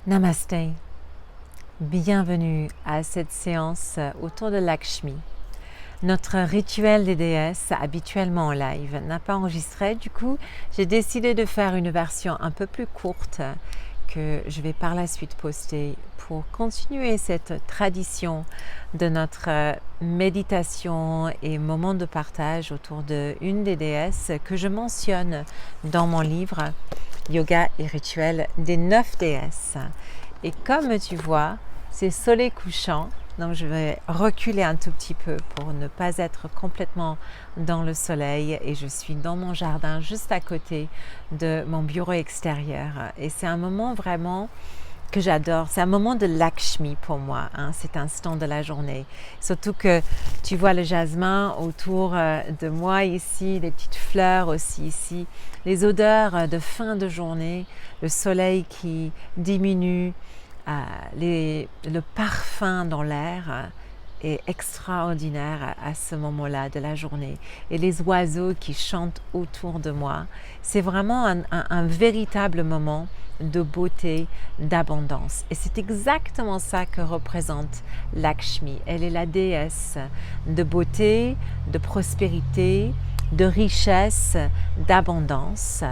Namasté, bienvenue à cette séance autour de Lakshmi. Notre rituel des déesses, habituellement en live, n'a pas enregistré, du coup j'ai décidé de faire une version un peu plus courte que je vais par la suite poster pour continuer cette tradition de notre méditation et moment de partage autour d'une des déesses que je mentionne dans mon livre Yoga et rituel des 9 déesses. Et comme tu vois, c'est soleil couchant, donc je vais reculer un tout petit peu pour ne pas être complètement dans le soleil, et je suis dans mon jardin juste à côté de mon bureau extérieur. Et c'est un moment vraiment que j'adore, c'est un moment de Lakshmi pour moi, cet instant de la journée. Surtout que tu vois le jasmin autour de moi ici, les petites fleurs aussi ici, les odeurs de fin de journée, le soleil qui diminue, le parfum dans l'air est extraordinaire à ce moment-là de la journée. Et les oiseaux qui chantent autour de moi, c'est vraiment un véritable moment de beauté, d'abondance. Et c'est exactement ça que représente Lakshmi. Elle est la déesse de beauté, de prospérité, de richesse, d'abondance.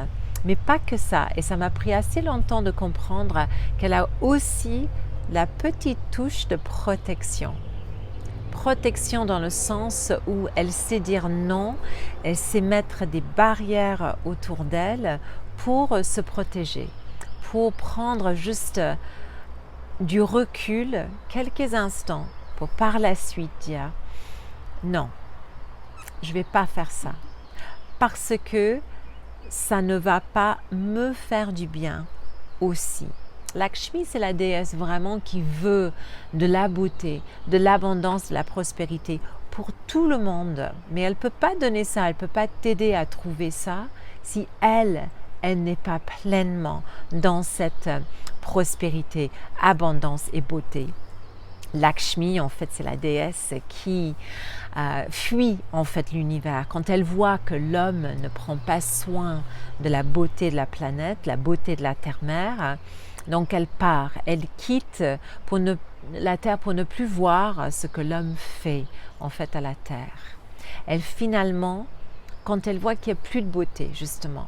Mais pas que ça. Et ça m'a pris assez longtemps de comprendre qu'elle a aussi la petite touche de protection. Protection dans le sens où elle sait dire non, elle sait mettre des barrières autour d'elle pour se protéger, pour prendre juste du recul quelques instants pour par la suite dire non, je ne vais pas faire ça parce que ça ne va pas me faire du bien aussi. Lakshmi, c'est la déesse vraiment qui veut de la beauté, de l'abondance, de la prospérité pour tout le monde. Mais elle ne peut pas donner ça, elle ne peut pas t'aider à trouver ça si elle n'est pas pleinement dans cette prospérité, abondance et beauté. Lakshmi, en fait, c'est la déesse qui fuit en fait l'univers. Quand elle voit que l'homme ne prend pas soin de la beauté de la planète, la beauté de la terre-mère, donc elle part, elle quitte la terre pour ne plus voir ce que l'homme fait en fait à la terre. Elle finalement, quand elle voit qu'il n'y a plus de beauté justement,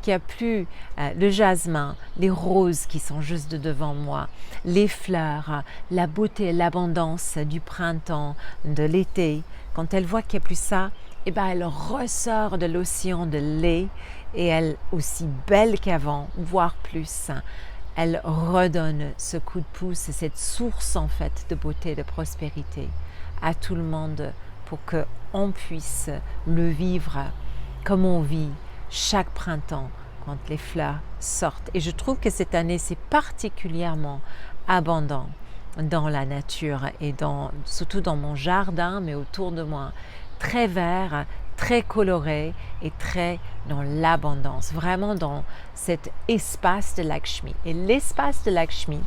qu'il n'y a plus le jasmin, les roses qui sont juste devant moi, les fleurs, la beauté, l'abondance du printemps, de l'été, quand elle voit qu'il n'y a plus ça, eh ben elle ressort de l'océan de lait et elle, aussi belle qu'avant, voire plus, elle redonne ce coup de pouce, cette source en fait de beauté, de prospérité à tout le monde pour qu'on puisse le vivre comme on vit chaque printemps quand les fleurs sortent. Et je trouve que cette année c'est particulièrement abondant dans la nature et surtout dans mon jardin, mais autour de moi, très vert, très coloré et très dans l'abondance, vraiment dans cet espace de Lakshmi. Et l'espace de Lakshmi,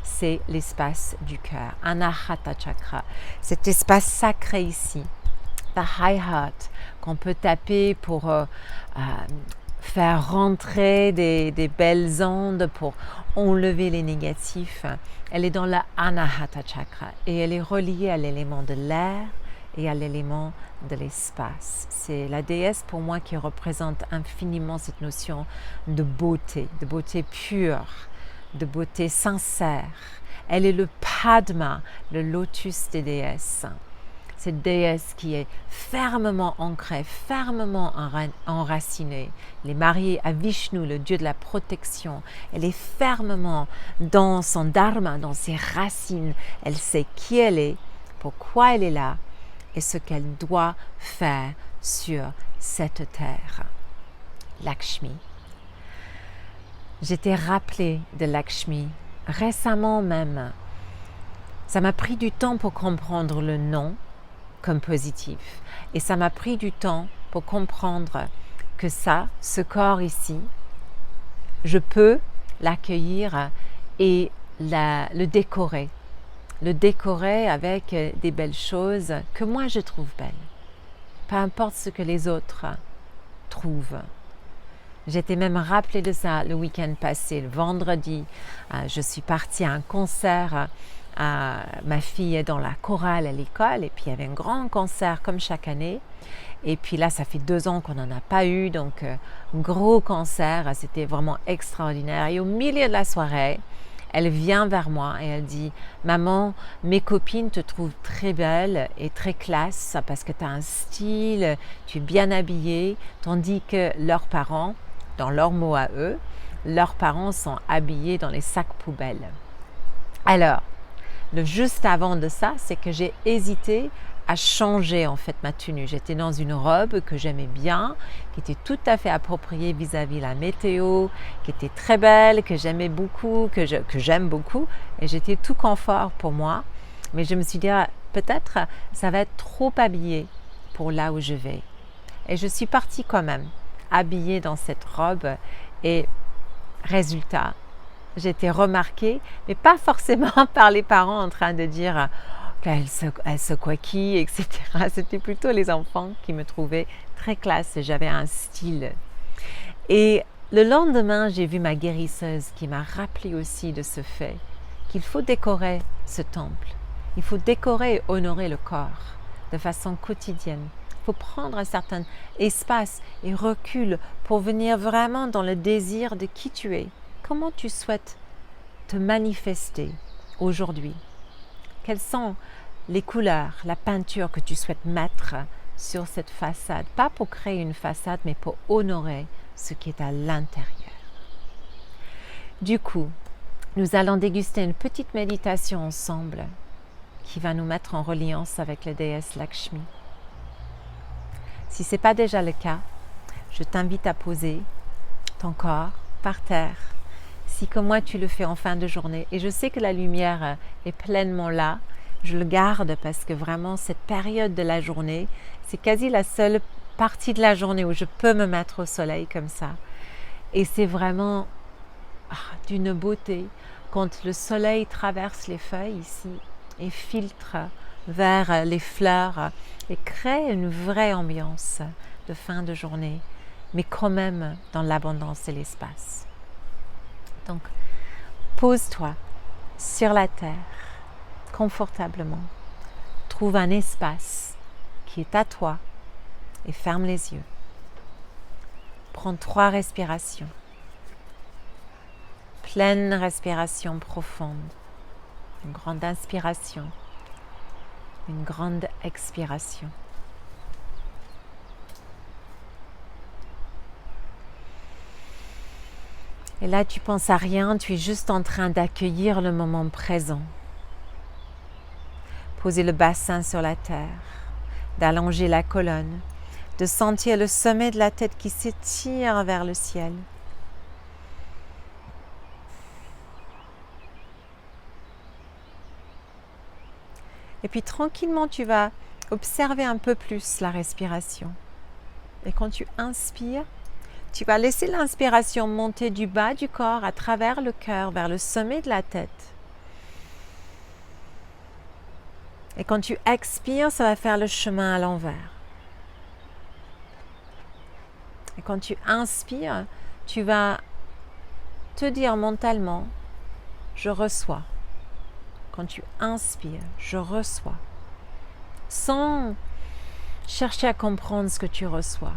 c'est l'espace du cœur, Anahata Chakra, cet espace sacré ici, the high heart, qu'on peut taper pour faire rentrer des belles ondes, pour enlever les négatifs. Elle est dans la Anahata Chakra et elle est reliée à l'élément de l'air et à l'élément de l'espace. C'est la déesse pour moi qui représente infiniment cette notion de beauté pure, de beauté sincère. Elle est le Padma, le lotus des déesses. Cette déesse qui est fermement ancrée, fermement enracinée. Elle est mariée à Vishnu, le dieu de la protection. Elle est fermement dans son dharma, dans ses racines. Elle sait qui elle est, pourquoi elle est là et ce qu'elle doit faire sur cette terre. Lakshmi. J'étais rappelée de Lakshmi récemment même. Ça m'a pris du temps pour comprendre le nom comme positif. Et ça m'a pris du temps pour comprendre que ce corps ici, je peux l'accueillir et le décorer. Le décorer avec des belles choses que moi je trouve belles. Peu importe ce que les autres trouvent. J'étais même rappelée de ça le week-end passé, le vendredi. Je suis partie à un concert. Ma fille est dans la chorale à l'école et puis il y avait un grand concert comme chaque année. Et puis là, ça fait 2 ans qu'on n'en a pas eu, donc gros concert, c'était vraiment extraordinaire. Et au milieu de la soirée, elle vient vers moi et elle dit « Maman, mes copines te trouvent très belle et très classe parce que tu as un style, tu es bien habillée, tandis que leurs parents, dans leurs mots à eux, leurs parents sont habillés dans les sacs poubelles. » Alors, le juste avant de ça, c'est que j'ai hésité à changer en fait ma tenue. J'étais dans une robe que j'aimais bien, qui était tout à fait appropriée vis-à-vis de la météo, qui était très belle, que j'aimais beaucoup, que j'aime beaucoup, et j'étais tout confort pour moi. Mais je me suis dit, peut-être ça va être trop habillé pour là où je vais. Et je suis partie quand même, habillée dans cette robe, et résultat, j'ai été remarquée, mais pas forcément par les parents en train de dire qu'elle se coquille, etc. C'était plutôt les enfants qui me trouvaient très classe. J'avais un style. Et le lendemain, j'ai vu ma guérisseuse qui m'a rappelé aussi de ce fait qu'il faut décorer ce temple. Il faut décorer et honorer le corps de façon quotidienne. Il faut prendre un certain espace et recul pour venir vraiment dans le désir de qui tu es. Comment tu souhaites te manifester aujourd'hui? Quelles sont les couleurs, la peinture que tu souhaites mettre sur cette façade? Pas pour créer une façade, mais pour honorer ce qui est à l'intérieur. Du coup, nous allons déguster une petite méditation ensemble qui va nous mettre en reliance avec la déesse Lakshmi. Si ce n'est pas déjà le cas, je t'invite à poser ton corps par terre, si comme moi tu le fais en fin de journée. Et je sais que la lumière est pleinement là, je le garde parce que vraiment cette période de la journée, c'est quasi la seule partie de la journée où je peux me mettre au soleil comme ça. Et c'est vraiment d'une beauté quand le soleil traverse les feuilles ici et filtre vers les fleurs et crée une vraie ambiance de fin de journée, mais quand même dans l'abondance et l'espace. Donc, pose-toi sur la terre, confortablement. Trouve un espace qui est à toi et ferme les yeux. Prends 3 respirations. Pleine respiration profonde. Une grande inspiration. Une grande expiration. Et là, tu penses à rien, tu es juste en train d'accueillir le moment présent. Poser le bassin sur la terre, d'allonger la colonne, de sentir le sommet de la tête qui s'étire vers le ciel. Et puis tranquillement, tu vas observer un peu plus la respiration. Et quand tu inspires, tu vas laisser l'inspiration monter du bas du corps à travers le cœur vers le sommet de la tête. Et quand tu expires, ça va faire le chemin à l'envers. Et quand tu inspires, tu vas te dire mentalement, je reçois. Quand tu inspires, je reçois. Sans chercher à comprendre ce que tu reçois.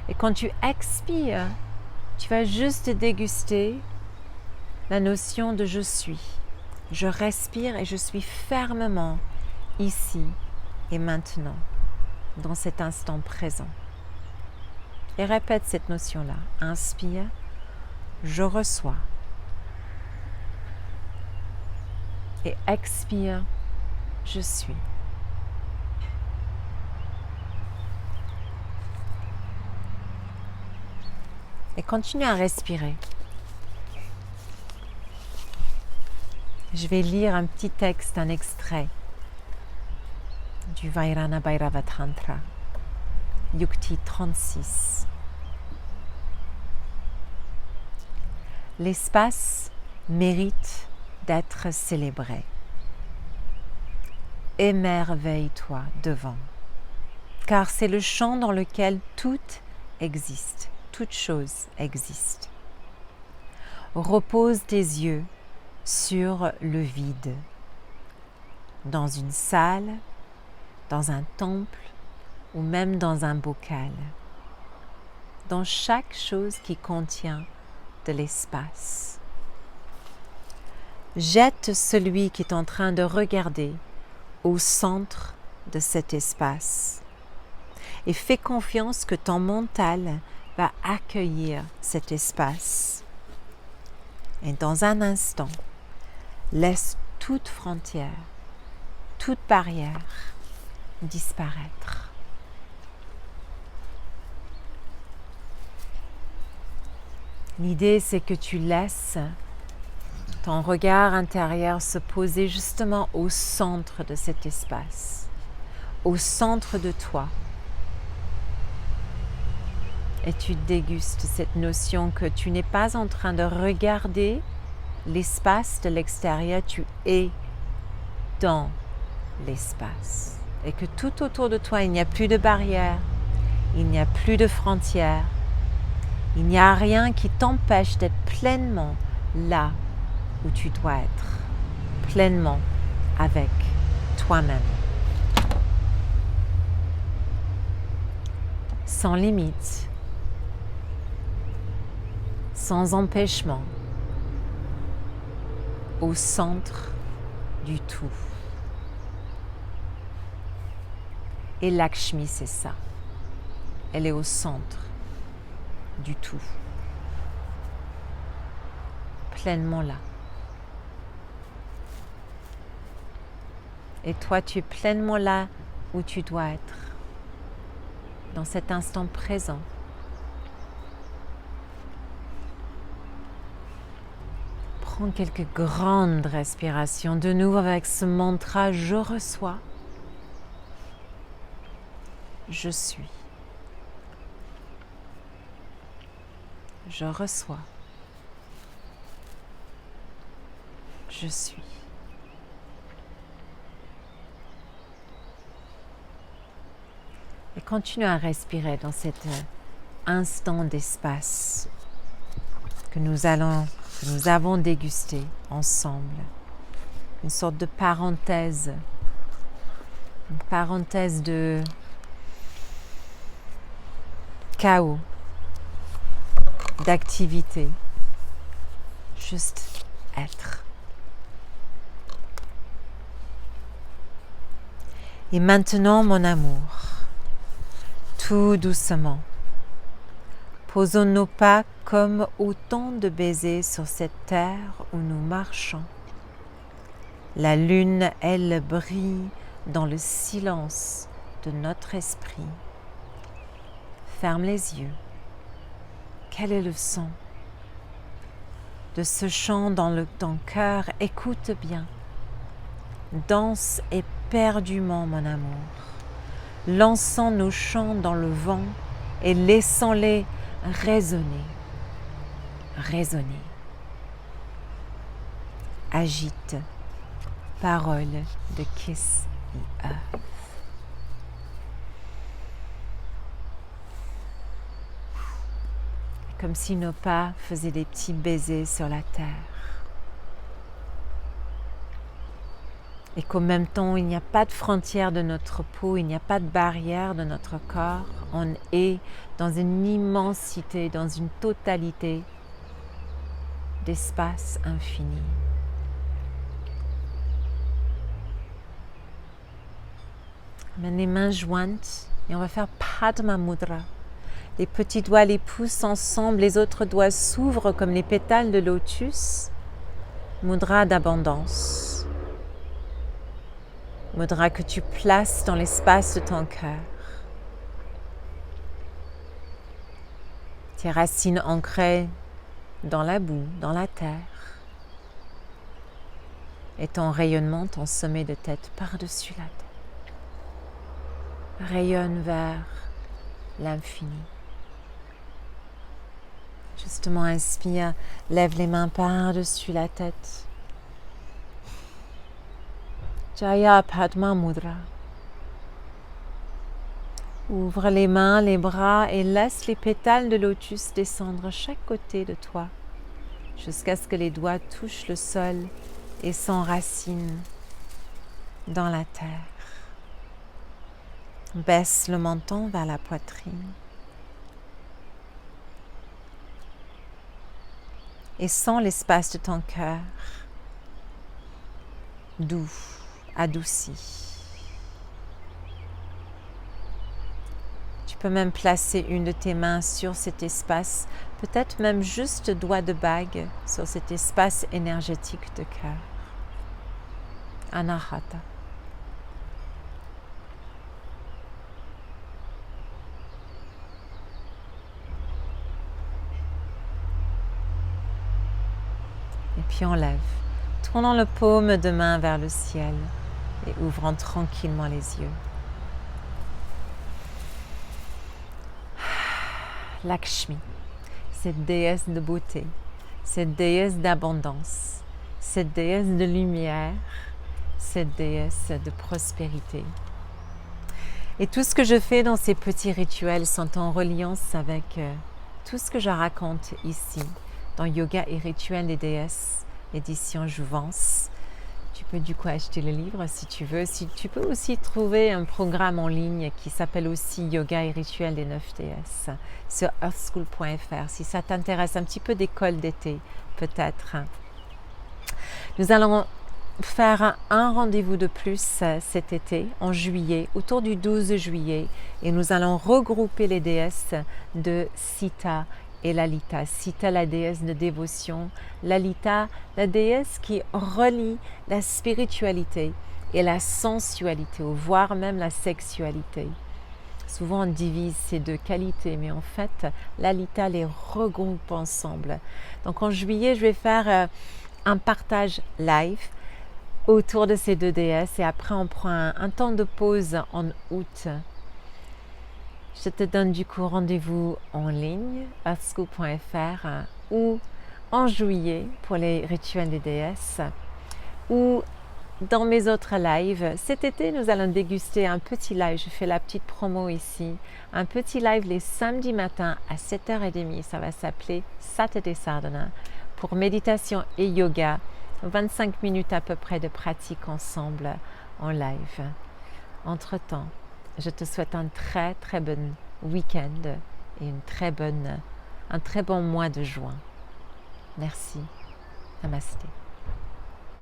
Et quand tu expires, tu vas juste déguster la notion de je suis. Je respire et je suis fermement ici et maintenant, dans cet instant présent. Et répète cette notion-là. Inspire, je reçois. Et expire, je suis. Et continue à respirer. Je vais lire un petit texte, un extrait du Vajrayana Bhairava Tantra, Yukti 36. L'espace mérite d'être célébré. Émerveille-toi devant, car c'est le champ dans lequel tout existe, toute chose existe. Repose tes yeux sur le vide, dans une salle, dans un temple ou même dans un bocal, dans chaque chose qui contient de l'espace. Jette celui qui est en train de regarder au centre de cet espace et fais confiance que ton mental va accueillir cet espace. Et dans un instant, laisse toute frontière, toute barrière disparaître. L'idée, c'est que tu laisses ton regard intérieur se poser justement au centre de cet espace, au centre de toi. Et tu dégustes cette notion que tu n'es pas en train de regarder l'espace de l'extérieur, tu es dans l'espace. Et que tout autour de toi, il n'y a plus de barrières, il n'y a plus de frontières, il n'y a rien qui t'empêche d'être pleinement là où tu dois être, pleinement avec toi-même. Sans limite, sans empêchement, au centre du tout. Et Lakshmi, c'est ça. Elle est au centre du tout. Pleinement là. Et toi, tu es pleinement là où tu dois être, dans cet instant présent. Prends quelques grandes respirations, de nouveau avec ce mantra, je reçois, je suis. Je reçois, je suis. Et continue à respirer dans cet instant d'espace que nous avons dégusté ensemble. Une sorte de parenthèse de chaos, d'activité, juste être. Et maintenant, mon amour, tout doucement, posons nos pas comme autant de baisers sur cette terre où nous marchons. La lune, elle, brille dans le silence de notre esprit. Ferme les yeux. Quel est le son de ce chant dans ton cœur? Écoute bien. Danse éperdument, mon amour. Lançons nos chants dans le vent et laissons-les résonner. Résonner. Agite. Parole de Kiss the Earth. Comme si nos pas faisaient des petits baisers sur la terre. Et qu'en même temps, il n'y a pas de frontière de notre peau, il n'y a pas de barrière de notre corps. On est dans une immensité, dans une totalité d'espace infini. Mets les mains jointes et on va faire Padma Mudra. Les petits doigts les poussent ensemble, les autres doigts s'ouvrent comme les pétales de lotus. Mudra d'abondance. Mudra que tu places dans l'espace de ton cœur. Tes racines ancrées dans la boue, dans la terre. Et ton rayonnement, ton sommet de tête par-dessus la tête. Rayonne vers l'infini. Justement, inspire, lève les mains par-dessus la tête. Jaya Padma Mudra. Ouvre les mains, les bras et laisse les pétales de lotus descendre chaque côté de toi jusqu'à ce que les doigts touchent le sol et s'enracinent dans la terre. Baisse le menton vers la poitrine et sens l'espace de ton cœur doux, adouci. Tu peux même placer une de tes mains sur cet espace, peut-être même juste doigt de bague sur cet espace énergétique de cœur. Anahata. Et puis enlève, tournant le paume de main vers le ciel et ouvrant tranquillement les yeux. Lakshmi, cette déesse de beauté, cette déesse d'abondance, cette déesse de lumière, cette déesse de prospérité. Et tout ce que je fais dans ces petits rituels sont en reliance avec tout ce que je raconte ici, dans Yoga et Rituels des déesses, édition Jouvence. Tu peux du coup acheter le livre si tu veux. Tu peux aussi trouver un programme en ligne qui s'appelle aussi Yoga et Rituels des 9 déesses sur earthschool.fr si ça t'intéresse, un petit peu d'école d'été peut-être. Nous allons faire un rendez-vous de plus cet été, en juillet, autour du 12 juillet, et nous allons regrouper les déesses de Sita et Lalita. Sita, la déesse de dévotion, Lalita, la déesse qui relie la spiritualité et la sensualité, ou voire même la sexualité. Souvent on divise ces deux qualités, mais en fait, Lalita les regroupe ensemble. Donc en juillet, je vais faire un partage live autour de ces deux déesses et après on prend un temps de pause en août. Je te donne du coup rendez-vous en ligne, earthschool.fr, ou en juillet pour les rituels des déesses, ou dans mes autres lives. Cet été, nous allons déguster un petit live, je fais la petite promo ici, un petit live les samedis matins à 7h30, ça va s'appeler Saturday Sadhana, pour méditation et yoga, 25 minutes à peu près de pratique ensemble en live. Entre-temps, je te souhaite un très très bon week-end et un très bon mois de juin. Merci. Namasté.